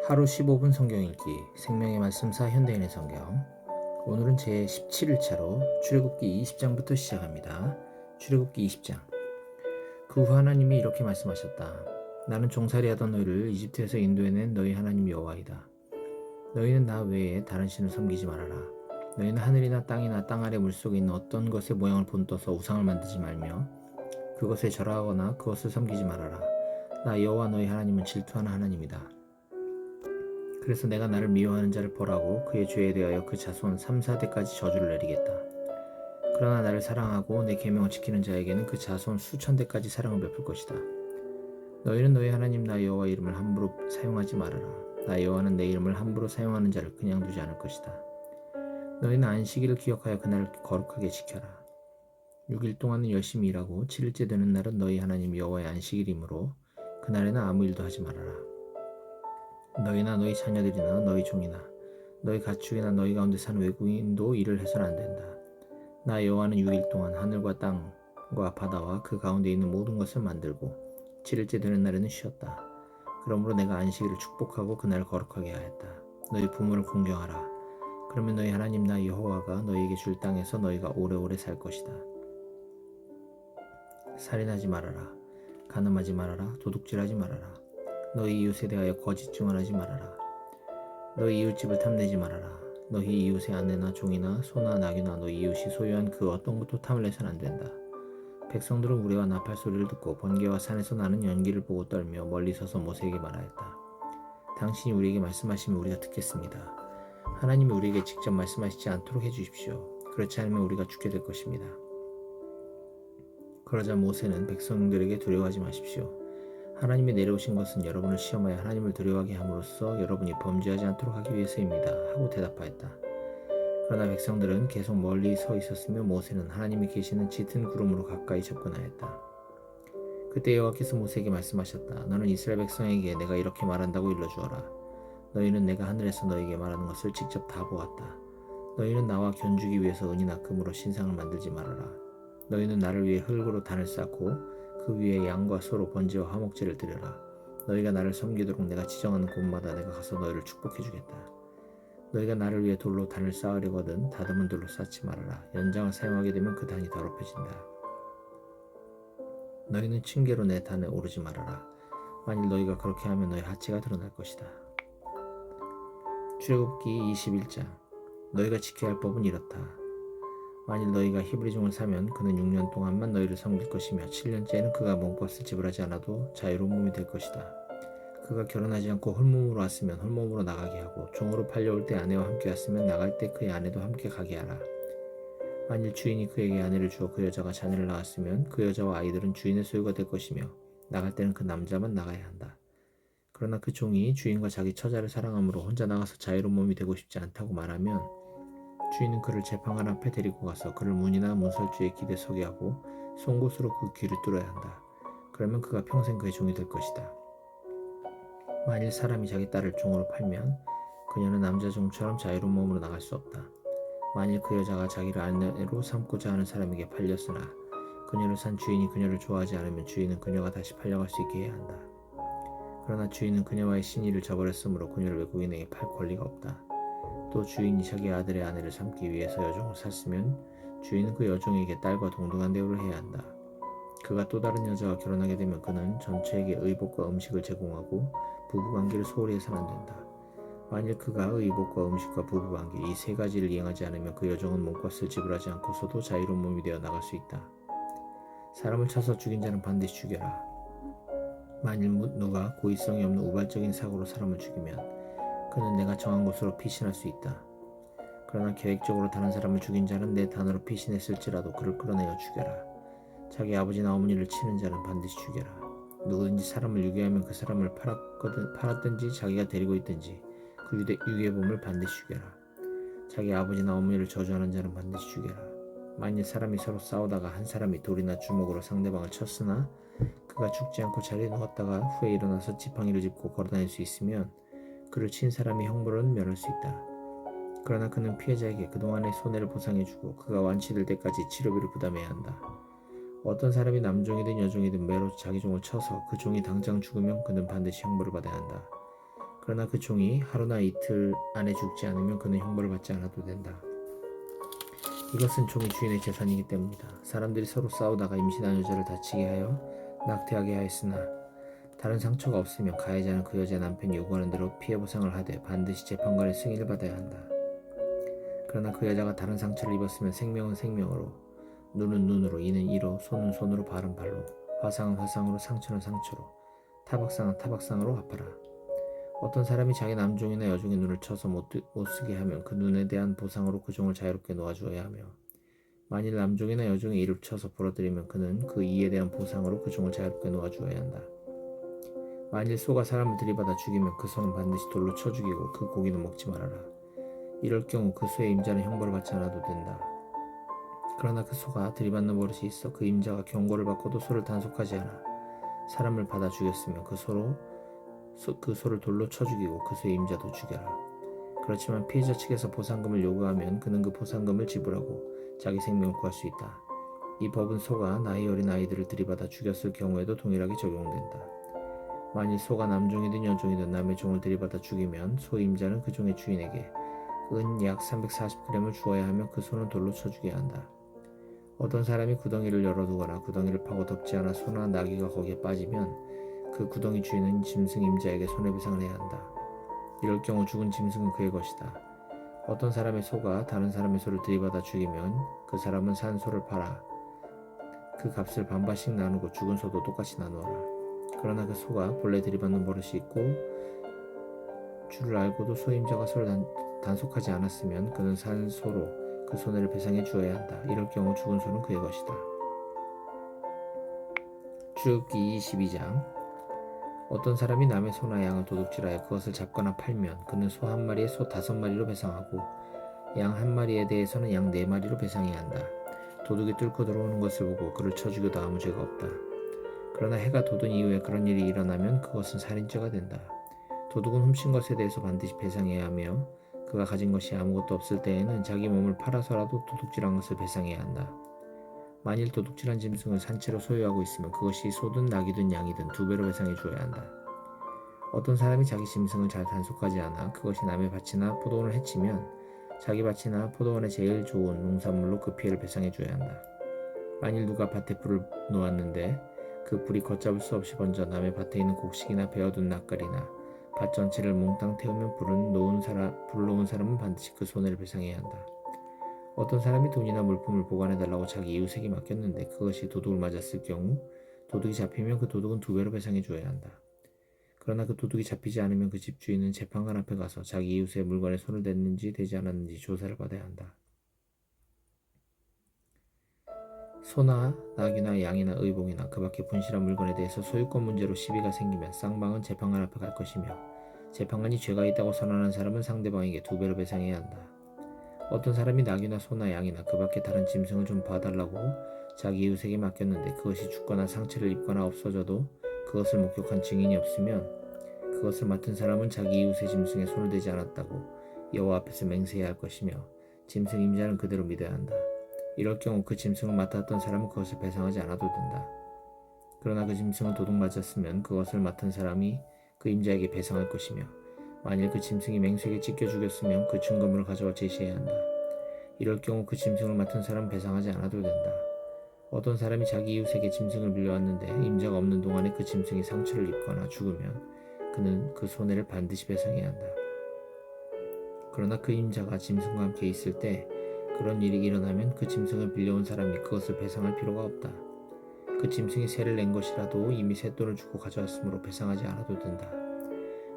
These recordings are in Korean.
하루 15분 성경 읽기 생명의 말씀사 현대인의 성경. 오늘은 제 17일차로 출애굽기 20장부터 시작합니다. 출애굽기 20장. 그 후 하나님이 이렇게 말씀하셨다. 나는 종살이하던 너희를 이집트에서 인도해낸 너희 하나님 여호와이다. 너희는 나 외에 다른 신을 섬기지 말아라. 너희는 하늘이나 땅이나 땅 아래 물속에 있는 어떤 것의 모양을 본떠서 우상을 만들지 말며 그것에 절하거나 그것을 섬기지 말아라. 나 여호와 너희 하나님은 질투하는 하나님이다. 그래서 내가 나를 미워하는 자를 벌하고 그의 죄에 대하여 그 자손 3, 4대까지 저주를 내리겠다. 그러나 나를 사랑하고 내 계명을 지키는 자에게는 그 자손 수천 대까지 사랑을 베풀 것이다. 너희는 너희 하나님 나 여호와 이름을 함부로 사용하지 말아라. 나 여호와는 내 이름을 함부로 사용하는 자를 그냥 두지 않을 것이다. 너희는 안식일을 기억하여 그날을 거룩하게 지켜라. 6일 동안은 열심히 일하고 7일째 되는 날은 너희 하나님 여호와의 안식일이므로 그날에는 아무 일도 하지 말아라. 너희나 너희 자녀들이나 너희 종이나 너희 가축이나 너희 가운데 사는 외국인도 일을 해서는 안 된다. 나 여호와는 6일 동안 하늘과 땅과 바다와 그 가운데 있는 모든 것을 만들고 7일째 되는 날에는 쉬었다. 그러므로 내가 안식일을 축복하고 그날을 거룩하게 하였다. 너희 부모를 공경하라. 그러면 너희 하나님 나 여호와가 너희에게 줄 땅에서 너희가 오래오래 살 것이다. 살인하지 말아라. 간음하지 말아라. 도둑질하지 말아라. 너희 이웃에 대하여 거짓 증언하지 말아라. 너희 이웃집을 탐내지 말아라. 너희 이웃의 아내나 종이나 소나 나귀나 너희 이웃이 소유한 그 어떤 것도 탐을 내서는 안 된다. 백성들은 우레와 나팔 소리를 듣고 번개와 산에서 나는 연기를 보고 떨며 멀리 서서 모세에게 말하였다. 당신이 우리에게 말씀하시면 우리가 듣겠습니다. 하나님이 우리에게 직접 말씀하시지 않도록 해주십시오. 그렇지 않으면 우리가 죽게 될 것입니다. 그러자 모세는 백성들에게 두려워하지 마십시오. 하나님이 내려오신 것은 여러분을 시험하여 하나님을 두려워하게 함으로써 여러분이 범죄하지 않도록 하기 위해서입니다. 하고 대답하였다. 그러나 백성들은 계속 멀리 서 있었으며 모세는 하나님이 계시는 짙은 구름으로 가까이 접근하였다. 그때 여호와께서 모세에게 말씀하셨다. 너는 이스라엘 백성에게 내가 이렇게 말한다고 일러주어라. 너희는 내가 하늘에서 너희에게 말하는 것을 직접 다 보았다. 너희는 나와 견주기 위해서 은이나 금으로 신상을 만들지 말아라. 너희는 나를 위해 흙으로 단을 쌓고 그 위에 양과 소로 번제와 화목제를 드려라. 너희가 나를 섬기도록 내가 지정하는 곳마다 내가 가서 너희를 축복해 주겠다. 너희가 나를 위해 돌로 단을 쌓으려거든 다듬은 돌로 쌓지 말아라. 연장을 사용하게 되면 그 단이 더럽혀진다. 너희는 층계로 내 단에 오르지 말아라. 만일 너희가 그렇게 하면 너희 하체가 드러날 것이다. 출애굽기 21장. 너희가 지켜야 할 법은 이렇다. 만일 너희가 히브리 종을 사면 그는 6년 동안만 너희를 섬길 것이며 7년째에는 그가 몸값을 지불하지 않아도 자유로운 몸이 될 것이다. 그가 결혼하지 않고 홀몸으로 왔으면 홀몸으로 나가게 하고 종으로 팔려올 때 아내와 함께 왔으면 나갈 때 그의 아내도 함께 가게 하라. 만일 주인이 그에게 아내를 주어 그 여자가 자녀를 낳았으면 그 여자와 아이들은 주인의 소유가 될 것이며 나갈 때는 그 남자만 나가야 한다. 그러나 그 종이 주인과 자기 처자를 사랑하므로 혼자 나가서 자유로운 몸이 되고 싶지 않다고 말하면 주인은 그를 재판관 앞에 데리고 가서 그를 문이나 문설주의 길에 서게 하고 송곳으로 그 귀를 뚫어야 한다. 그러면 그가 평생 그의 종이 될 것이다. 만일 사람이 자기 딸을 종으로 팔면 그녀는 남자 종처럼 자유로운 몸으로 나갈 수 없다. 만일 그 여자가 자기를 아내로 삼고자 하는 사람에게 팔렸으나 그녀를 산 주인이 그녀를 좋아하지 않으면 주인은 그녀가 다시 팔려갈 수 있게 해야 한다. 그러나 주인은 그녀와의 신의를 저버렸으므로 그녀를 외국인에게 팔 권리가 없다. 또 주인이 자기 아들의 아내를 삼기 위해서 여종을 샀으면 주인은 그 여종에게 딸과 동등한 대우를 해야 한다. 그가 또 다른 여자와 결혼하게 되면 그는 전처에게 의복과 음식을 제공하고 부부관계를 소홀히 해서는 안 된다. 만일 그가 의복과 음식과 부부관계 이 세 가지를 이행하지 않으면 그 여종은 몸값을 지불하지 않고서도 자유로운 몸이 되어 나갈 수 있다. 사람을 쳐서 죽인 자는 반드시 죽여라. 만일 누가 고의성이 없는 우발적인 사고로 사람을 죽이면 그는 내가 정한 곳으로 피신할 수 있다. 그러나 계획적으로 다른 사람을 죽인 자는 내 단으로 피신했을지라도 그를 끌어내어 죽여라. 자기 아버지나 어머니를 치는 자는 반드시 죽여라. 누구든지 사람을 유괴하면 그 사람을 팔았든지 자기가 데리고 있든지 그 유괴범을 반드시 죽여라. 자기 아버지나 어머니를 저주하는 자는 반드시 죽여라. 만일 사람이 서로 싸우다가 한 사람이 돌이나 주먹으로 상대방을 쳤으나 그가 죽지 않고 자리에 누웠다가 후에 일어나서 지팡이를 짚고 걸어다닐 수 있으면 그를 친 사람이 형벌은 면할 수 있다. 그러나 그는 피해자에게 그동안의 손해를 보상해주고 그가 완치될 때까지 치료비를 부담해야 한다. 어떤 사람이 남종이든 여종이든 매로 자기 종을 쳐서 그 종이 당장 죽으면 그는 반드시 형벌을 받아야 한다. 그러나 그 종이 하루나 이틀 안에 죽지 않으면 그는 형벌을 받지 않아도 된다. 이것은 종이 주인의 재산이기 때문이다. 사람들이 서로 싸우다가 임신한 여자를 다치게 하여 낙태하게 하였으나 다른 상처가 없으면 가해자는 그 여자의 남편이 요구하는 대로 피해 보상을 하되 반드시 재판관의 승인을 받아야 한다. 그러나 그 여자가 다른 상처를 입었으면 생명은 생명으로, 눈은 눈으로, 이는 이로, 손은 손으로, 발은 발로, 화상은 화상으로, 상처는 상처로, 타박상은 타박상으로 갚아라. 어떤 사람이 자기 남종이나 여종의 눈을 쳐서 못 쓰게 하면 그 눈에 대한 보상으로 그 종을 자유롭게 놓아주어야 하며, 만일 남종이나 여종의 이를 쳐서 부러뜨리면 그는 그 이에 대한 보상으로 그 종을 자유롭게 놓아주어야 한다. 만일 소가 사람을 들이받아 죽이면 그 소는 반드시 돌로 쳐 죽이고 그 고기는 먹지 말아라. 이럴 경우 그 소의 임자는 형벌을 받지 않아도 된다. 그러나 그 소가 들이받는 버릇이 있어 그 임자가 경고를 받고도 소를 단속하지 않아 사람을 받아 죽였으면 그 소를 돌로 쳐 죽이고 그 소의 임자도 죽여라. 그렇지만 피해자 측에서 보상금을 요구하면 그는 그 보상금을 지불하고 자기 생명을 구할 수 있다. 이 법은 소가 나이 어린 아이들을 들이받아 죽였을 경우에도 동일하게 적용된다. 만일 소가 남종이든 여종이든 남의 종을 들이받아 죽이면 소 임자는 그 종의 주인에게 은 약 340g을 주어야 하며 그 소는 돌로 쳐 죽여야 한다. 어떤 사람이 구덩이를 열어두거나 구덩이를 파고 덮지 않아 소나 나귀가 거기에 빠지면 그 구덩이 주인은 짐승 임자에게 손해배상을 해야 한다. 이럴 경우 죽은 짐승은 그의 것이다. 어떤 사람의 소가 다른 사람의 소를 들이받아 죽이면 그 사람은 산 소를 팔아 그 값을 반반씩 나누고 죽은 소도 똑같이 나누어라. 그러나 그 소가 본래 들이받는 버릇이 있고 줄을 알고도 소임자가 소를 단속하지 않았으면 그는 산 소로 그 손해를 배상해 주어야 한다. 이럴 경우 죽은 소는 그의 것이다. 출애굽기 22장. 어떤 사람이 남의 소나 양을 도둑질하여 그것을 잡거나 팔면 그는 소 한 마리에 소 5마리로 배상하고 양 한 마리에 대해서는 양 4마리로 배상해야 한다. 도둑이 뚫고 들어오는 것을 보고 그를 쳐 죽여도 아무 죄가 없다. 그러나 해가 돋은 이후에 그런 일이 일어나면 그것은 살인죄가 된다. 도둑은 훔친 것에 대해서 반드시 배상해야 하며 그가 가진 것이 아무것도 없을 때에는 자기 몸을 팔아서라도 도둑질한 것을 배상해야 한다. 만일 도둑질한 짐승을 산채로 소유하고 있으면 그것이 소든 낙이든 양이든 2배로 배상해 주어야 한다. 어떤 사람이 자기 짐승을 잘 단속하지 않아 그것이 남의 밭이나 포도원을 해치면 자기 밭이나 포도원에 제일 좋은 농산물로 그 피해를 배상해 줘야 한다. 만일 누가 밭에 불을 놓았는데 그 불이 걷잡을 수 없이 번져 남의 밭에 있는 곡식이나 베어둔 낫갈이나 밭 전체를 몽땅 태우면 불을 놓은 사람은 반드시 그 손해를 배상해야 한다. 어떤 사람이 돈이나 물품을 보관해달라고 자기 이웃에게 맡겼는데 그것이 도둑을 맞았을 경우 도둑이 잡히면 그 도둑은 2배로 배상해 줘야 한다. 그러나 그 도둑이 잡히지 않으면 그 집주인은 재판관 앞에 가서 자기 이웃의 물건에 손을 댔는지 대지 않았는지 조사를 받아야 한다. 소나 낙이나 양이나 의복이나 그 밖의 분실한 물건에 대해서 소유권 문제로 시비가 생기면 쌍방은 재판관 앞에 갈 것이며 재판관이 죄가 있다고 선언한 사람은 상대방에게 2배로 배상해야 한다. 어떤 사람이 낙이나 소나 양이나 그 밖의 다른 짐승을 좀 봐달라고 자기 이웃에게 맡겼는데 그것이 죽거나 상처를 입거나 없어져도 그것을 목격한 증인이 없으면 그것을 맡은 사람은 자기 이웃의 짐승에 손을 대지 않았다고 여호와 앞에서 맹세해야 할 것이며 짐승 임자는 그대로 믿어야 한다. 이럴 경우 그 짐승을 맡았던 사람은 그것을 배상하지 않아도 된다. 그러나 그 짐승을 도둑 맞았으면 그것을 맡은 사람이 그 임자에게 배상할 것이며 만일 그 짐승이 맹수에게 찢겨 죽였으면 그 증거물을 가져와 제시해야 한다. 이럴 경우 그 짐승을 맡은 사람은 배상하지 않아도 된다. 어떤 사람이 자기 이웃에게 짐승을 빌려왔는데 임자가 없는 동안에 그 짐승이 상처를 입거나 죽으면 그는 그 손해를 반드시 배상해야 한다. 그러나 그 임자가 짐승과 함께 있을 때 그런 일이 일어나면 그 짐승을 빌려온 사람이 그것을 배상할 필요가 없다. 그 짐승이 세를 낸 것이라도 이미 쇳돈을 주고 가져왔으므로 배상하지 않아도 된다.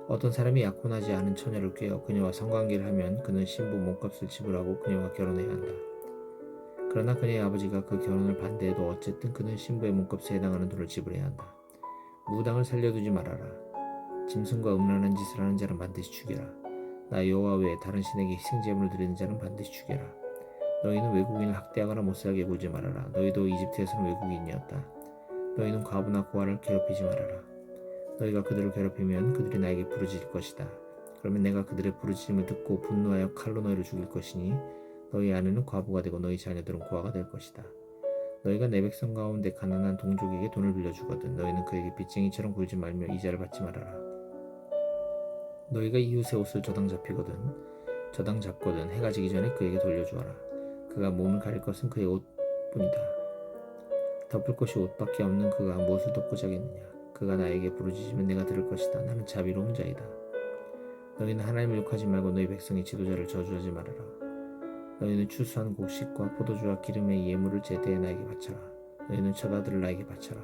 어떤 사람이 약혼하지 않은 처녀를 꾀어 그녀와 성관계를 하면 그는 신부 몸값을 지불하고 그녀와 결혼해야 한다. 그러나 그녀의 아버지가 그 결혼을 반대해도 어쨌든 그는 신부의 몸값에 해당하는 돈을 지불해야 한다. 무당을 살려두지 말아라. 짐승과 음란한 짓을 하는 자는 반드시 죽여라. 나 여호와 외에 다른 신에게 희생제물을 드리는 자는 반드시 죽여라. 너희는 외국인을 학대하거나 못살게 굴지 말아라. 너희도 이집트에서는 외국인이었다. 너희는 과부나 고아를 괴롭히지 말아라. 너희가 그들을 괴롭히면 그들이 나에게 부르짖을 것이다. 그러면 내가 그들의 부르짖음을 듣고 분노하여 칼로 너희를 죽일 것이니 너희 아내는 과부가 되고 너희 자녀들은 고아가 될 것이다. 너희가 내 백성 가운데 가난한 동족에게 돈을 빌려주거든 너희는 그에게 빚쟁이처럼 굴지 말며 이자를 받지 말아라. 너희가 이웃의 옷을 저당 잡거든 해가 지기 전에 그에게 돌려주어라. 그가 몸을 가릴 것은 그의 옷뿐이다. 덮을 것이 옷밖에 없는 그가 무엇을 덮고 자겠느냐. 그가 나에게 부르짖으면 내가 들을 것이다. 나는 자비로운 자이다. 너희는 하나님을 욕하지 말고 너희 백성의 지도자를 저주하지 말아라. 너희는 추수한 곡식과 포도주와 기름의 예물을 제대에 나에게 바쳐라. 너희는 첫 아들을 나에게 바쳐라.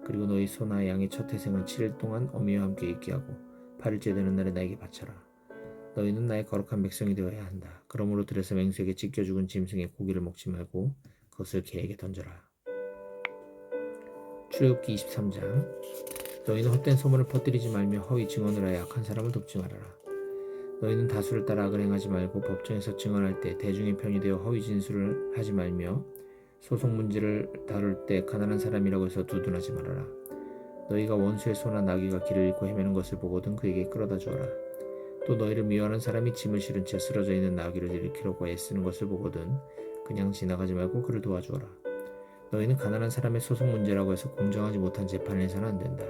그리고 너희 소나 양의 첫 태생은 7일 동안 어미와 함께 있게 하고 8일째 되는 날에 나에게 바쳐라. 너희는 나의 거룩한 백성이 되어야 한다. 그러므로 들에서 맹수에게 찢겨 죽은 짐승의 고기를 먹지 말고 그것을 개에게 던져라. 출애굽기 23장. 너희는 헛된 소문을 퍼뜨리지 말며 허위 증언을 하여 악한 사람을 돕지 말아라. 너희는 다수를 따라 악을 행하지 말고 법정에서 증언할 때 대중의 편이 되어 허위 진술을 하지 말며 소송 문제를 다룰 때 가난한 사람이라고 해서 두둔하지 말아라. 너희가 원수의 소나 나귀가 길을 잃고 헤매는 것을 보거든 그에게 끌어다 주어라. 또 너희를 미워하는 사람이 짐을 실은 채 쓰러져 있는 나귀를 일으키려고 애쓰는 것을 보거든 그냥 지나가지 말고 그를 도와주어라. 너희는 가난한 사람의 소송 문제라고 해서 공정하지 못한 재판을 해서는 안 된다.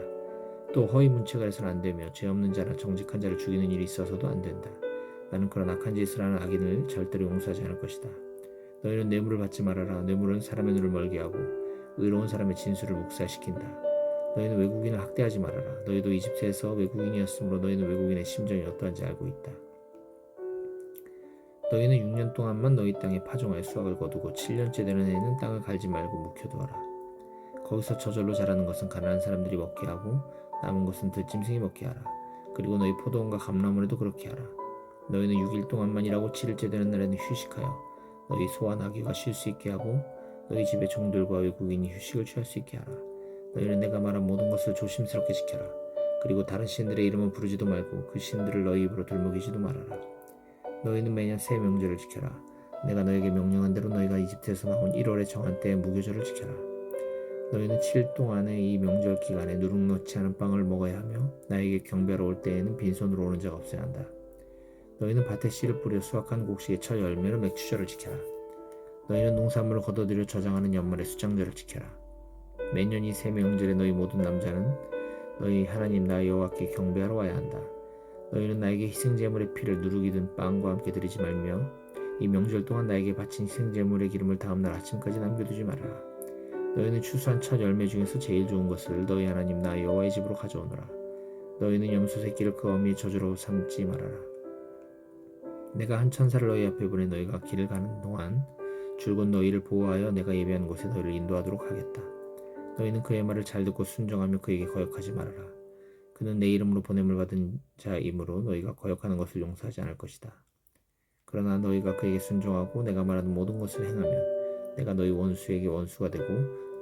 또 허위 문책을 해서는 안 되며 죄 없는 자나 정직한 자를 죽이는 일이 있어서도 안 된다. 나는 그런 악한 짓을 하는 악인을 절대로 용서하지 않을 것이다. 너희는 뇌물을 받지 말아라. 뇌물은 사람의 눈을 멀게 하고 의로운 사람의 진술을 묵살시킨다. 너희는 외국인을 학대하지 말아라. 너희도 이집트에서 외국인이었으므로 너희는 외국인의 심정이 어떠한지 알고 있다. 너희는 6년 동안만 너희 땅에 파종하여 수확을 거두고 7년째 되는 해에는 땅을 갈지 말고 묵혀두어라. 거기서 저절로 자라는 것은 가난한 사람들이 먹게 하고 남은 것은 들짐승이 먹게 하라. 그리고 너희 포도원과 감나물에도 그렇게 하라. 너희는 6일 동안만 일하고 7일째 되는 날에는 휴식하여 너희 소와 나귀가 쉴 수 있게 하고 너희 집의 종들과 외국인이 휴식을 취할 수 있게 하라. 너희는 내가 말한 모든 것을 조심스럽게 지켜라. 그리고 다른 신들의 이름은 부르지도 말고 그 신들을 너희 입으로 들먹이지도 말아라. 너희는 매년 새 명절을 지켜라. 내가 너에게 명령한 대로 너희가 이집트에서 나온 1월에 정한 때에 무교절을 지켜라. 너희는 7일 동안의 이 명절 기간에 누룩 넣지 않은 빵을 먹어야 하며 나에게 경배하러 올 때에는 빈손으로 오는 자가 없어야 한다. 너희는 밭에 씨를 뿌려 수확한 곡식의 첫 열매로 맥주절을 지켜라. 너희는 농산물을 거둬들여 저장하는 연말의 수장절을 지켜라. 매년 이 세 명절에 너희 모든 남자는 너희 하나님 나 여호와께 경배하러 와야 한다. 너희는 나에게 희생제물의 피를 누룩이든 빵과 함께 드리지 말며 이 명절 동안 나에게 바친 희생제물의 기름을 다음날 아침까지 남겨두지 말아라. 너희는 추수한 첫 열매 중에서 제일 좋은 것을 너희 하나님 나 여호와의 집으로 가져오너라. 너희는 염소 새끼를 그 어미의 저주로 삼지 말아라. 내가 한 천사를 너희 앞에 보내 너희가 길을 가는 동안 줄곧 너희를 보호하여 내가 예비한 곳에 너희를 인도하도록 하겠다. 너희는 그의 말을 잘 듣고 순종하며 그에게 거역하지 말아라. 그는 내 이름으로 보냄을 받은 자이므로 너희가 거역하는 것을 용서하지 않을 것이다. 그러나 너희가 그에게 순종하고 내가 말하는 모든 것을 행하면 내가 너희 원수에게 원수가 되고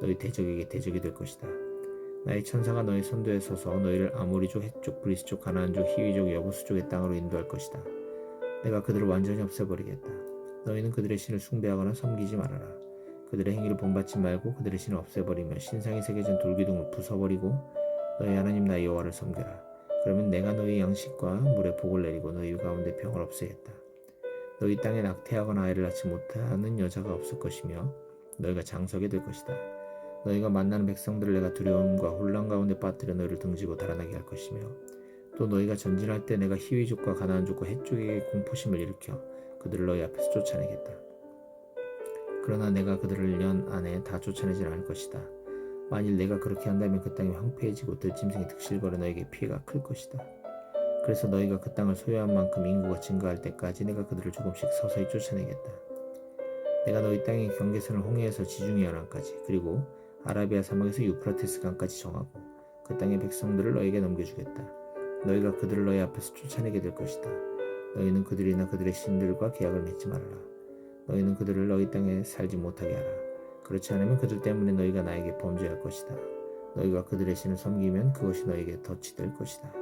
너희 대적에게 대적이 될 것이다. 나의 천사가 너희 선두에 서서 너희를 아모리족, 헷족, 브리스족, 가나안족, 히위족, 여부수족의 땅으로 인도할 것이다. 내가 그들을 완전히 없애버리겠다. 너희는 그들의 신을 숭배하거나 섬기지 말아라. 그들의 행위를 본받지 말고 그들의 신을 없애버리며 신상이 새겨진 돌기둥을 부숴버리고 너희 하나님 나 여호와를 섬겨라. 그러면 내가 너희 양식과 물에 복을 내리고 너희 가운데 병을 없애겠다. 너희 땅에 낙태하거나 아이를 낳지 못하는 여자가 없을 것이며 너희가 장석이 될 것이다. 너희가 만나는 백성들을 내가 두려움과 혼란 가운데 빠뜨려 너희를 등지고 달아나게 할 것이며 또 너희가 전진할 때 내가 히위족과 가나안족과 헷족에게 공포심을 일으켜 그들을 너희 앞에서 쫓아내겠다. 그러나 내가 그들을 년 안에 다 쫓아내지 않을 것이다. 만일 내가 그렇게 한다면 그 땅이 황폐해지고 들짐승이 득실거려 너에게 피해가 클 것이다. 그래서 너희가 그 땅을 소유한 만큼 인구가 증가할 때까지 내가 그들을 조금씩 서서히 쫓아내겠다. 내가 너희 땅의 경계선을 홍해에서 지중해 연안까지 그리고 아라비아 사막에서 유프라테스 강까지 정하고 그 땅의 백성들을 너에게 넘겨주겠다. 너희가 그들을 너희 앞에서 쫓아내게 될 것이다. 너희는 그들이나 그들의 신들과 계약을 맺지 말아라. 너희는 그들을 너희 땅에 살지 못하게 하라. 그렇지 않으면 그들 때문에 너희가 나에게 범죄할 것이다. 너희가 그들의 신을 섬기면 그것이 너에게 덫이 될 것이다.